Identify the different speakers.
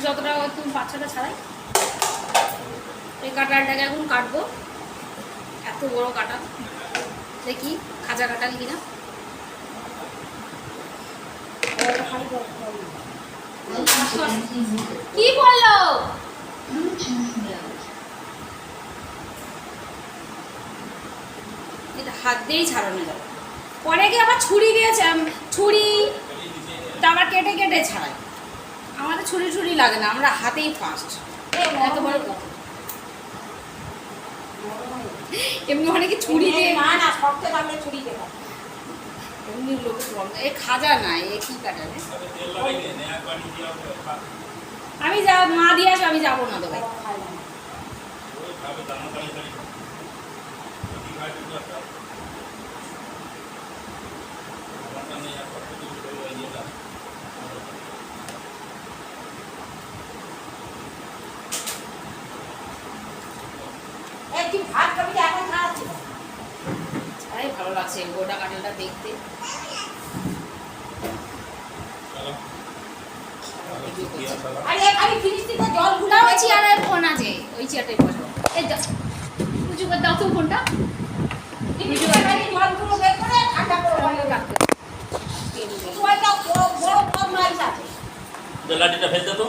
Speaker 1: যতটা তুমি বাচ্চাটা ছাড়াই এই কাঁঠালটাকে এখন কাটবো। এত বড় কাঁঠাল, দেখি খাজা কাঁঠাল কিনা। কি বললো? এটা হাত দিয়েই ছাড়ানো যাবে। অনেকে আবার ছুরি দিয়ে ছুরি আবার কেটে কেটে ছাড়ায়। আমাদের ছুরি ছুরি লাগে না, আমরা হাতেই ফার্স্ট। এত বড় এমনি অনেকে ছুরি দিয়ে
Speaker 2: না শক্ত লাগলে ছুরি দেবে।
Speaker 1: এমনি লোক এ খাজা না, এ কি কাটালে। আমি যা মা দিয়ে আসবে, আমি যাবো না তো ভাই।
Speaker 2: ভাত খাবি এখন খাওয়াচ্ছি
Speaker 1: ভালো লাগছে গোটা কাঁঠালটা দেখতে।
Speaker 2: জল গুলা
Speaker 1: ওই চেয়ারে ফোন আছে, ওই চেয়ারটাই বসবো। এই উঁচু করে দাও তো ফোনটা।
Speaker 2: জলগুলো বের করে ঠান্ডা করে রাখতে। লাঠিটা ফেলতে তো